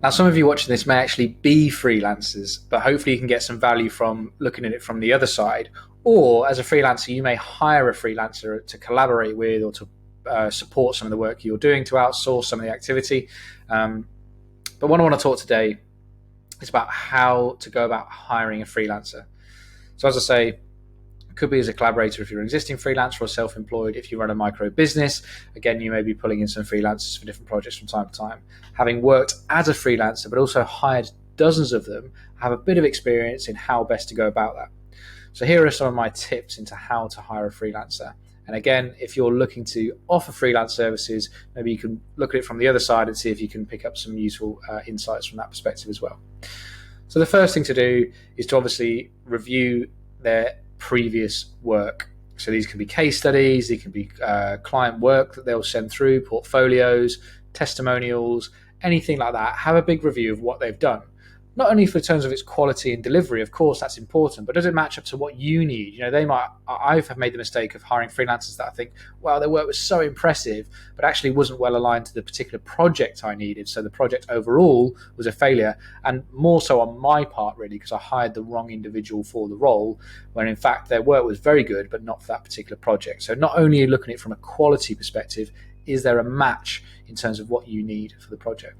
Now, some of you watching this may actually be freelancers, but hopefully you can get some value from looking at it from the other side. Or as a freelancer, you may hire a freelancer to collaborate with or to support some of the work you're doing, to outsource some of the activity. But what I want to talk today is about how to go about hiring a freelancer. So as I say, it could be as a collaborator if you're an existing freelancer or self-employed. If you run a micro business, again, you may be pulling in some freelancers for different projects from time to time. Having worked as a freelancer, but also hired dozens of them, I have a bit of experience in how best to go about that. So here are some of my tips into how to hire a freelancer. And again, if you're looking to offer freelance services, maybe you can look at it from the other side and see if you can pick up some useful insights from that perspective as well. So the first thing to do is to obviously review their previous work. So these can be case studies, they can be client work that they'll send through, portfolios, testimonials, anything like that. Have a big review of what they've done. Not only for terms of its quality and delivery, of course, that's important, but does it match up to what you need? I've made the mistake of hiring freelancers that I think, wow, their work was so impressive, but actually wasn't well aligned to the particular project I needed. So the project overall was a failure, and more so on my part, really, because I hired the wrong individual for the role, when in fact their work was very good, but not for that particular project. So not only are you looking at it from a quality perspective, is there a match in terms of what you need for the project?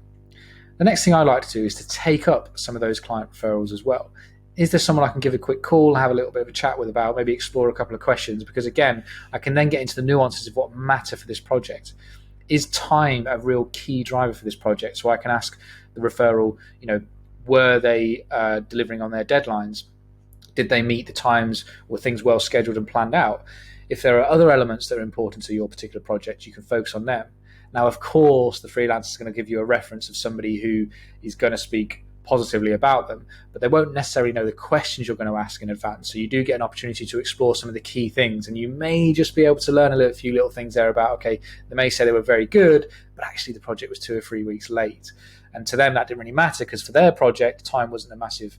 The next thing I like to do is to take up some of those client referrals as well. Is there someone I can give a quick call, have a little bit of a chat with about, maybe explore a couple of questions? Because again, I can then get into the nuances of what matter for this project. Is time a real key driver for this project? So I can ask the referral, were they delivering on their deadlines? Did they meet the times? Were things well scheduled and planned out? If there are other elements that are important to your particular project, you can focus on them. Now, of course, the freelancer is going to give you a reference of somebody who is going to speak positively about them, but they won't necessarily know the questions you're going to ask in advance. So you do get an opportunity to explore some of the key things, and you may just be able to learn a few little things there about, okay, they may say they were very good, but actually the project was 2 or 3 weeks late. And to them, that didn't really matter, because for their project, time wasn't a massive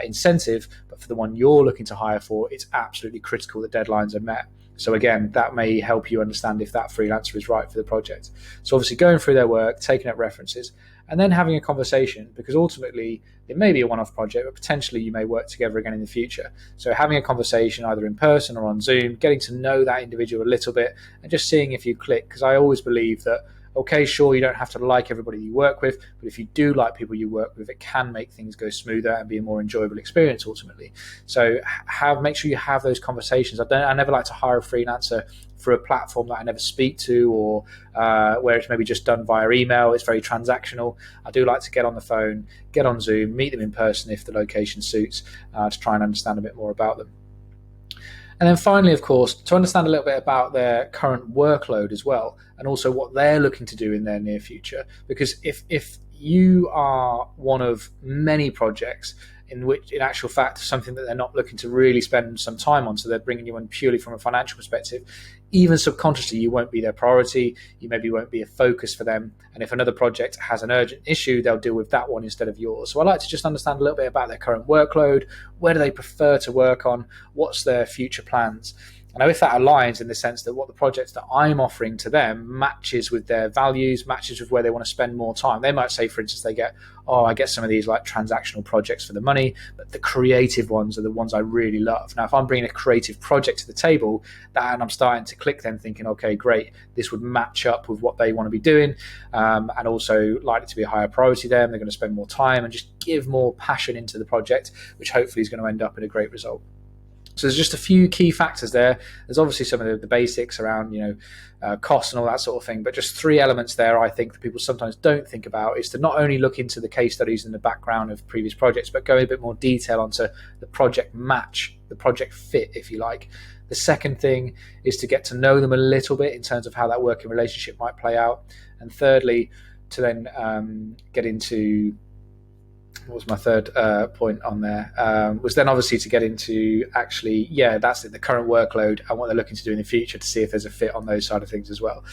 incentive, but for the one you're looking to hire for, it's absolutely critical that deadlines are met. So again, that may help you understand if that freelancer is right for the project. So obviously going through their work, taking up references, and then having a conversation, because ultimately it may be a one-off project, but potentially you may work together again in the future. So having a conversation either in person or on Zoom, getting to know that individual a little bit and just seeing if you click, because I always believe that, okay, sure, you don't have to like everybody you work with, but if you do like people you work with, it can make things go smoother and be a more enjoyable experience ultimately. So make sure you have those conversations. I never like to hire a freelancer for a platform that I never speak to, or where it's maybe just done via email. It's very transactional. I do like to get on the phone, get on Zoom, meet them in person if the location suits, to try and understand a bit more about them. And then finally, of course, to understand a little bit about their current workload as well, and also what they're looking to do in their near future. Because if you are one of many projects in which, in actual fact, something that they're not looking to really spend some time on, so they're bringing you in purely from a financial perspective, even subconsciously, you won't be their priority, you maybe won't be a focus for them. And if another project has an urgent issue, they'll deal with that one instead of yours. So I like to just understand a little bit about their current workload, where do they prefer to work on, what's their future plans. And if that aligns in the sense that what the projects that I'm offering to them matches with their values, matches with where they want to spend more time. They might say, for instance, I get some of these like transactional projects for the money, but the creative ones are the ones I really love. Now, if I'm bringing a creative project to the table, and I'm starting to click then thinking, okay, great, this would match up with what they want to be doing, and also likely to be a higher priority to them. They're going to spend more time and just give more passion into the project, which hopefully is going to end up in a great result. So there's just a few key factors there. There's obviously some of the basics around, costs and all that sort of thing, but just 3 elements there I think that people sometimes don't think about is to not only look into the case studies and the background of previous projects, but go in a bit more detail onto the project match, the project fit, if you like. The second thing is to get to know them a little bit in terms of how that working relationship might play out. And thirdly, to then get into... what was my third point on there, was then obviously to get into actually, that's it, the current workload and what they're looking to do in the future, to see if there's a fit on those side of things as well.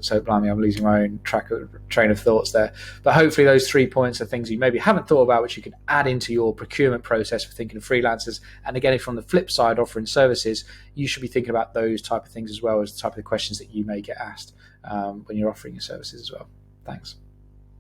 So blimey, I'm losing my own train of thoughts there. But hopefully those 3 points are things you maybe haven't thought about, which you can add into your procurement process for thinking of freelancers. And again, from the flip side, offering services, you should be thinking about those type of things as well as the type of questions that you may get asked when you're offering your services as well. Thanks.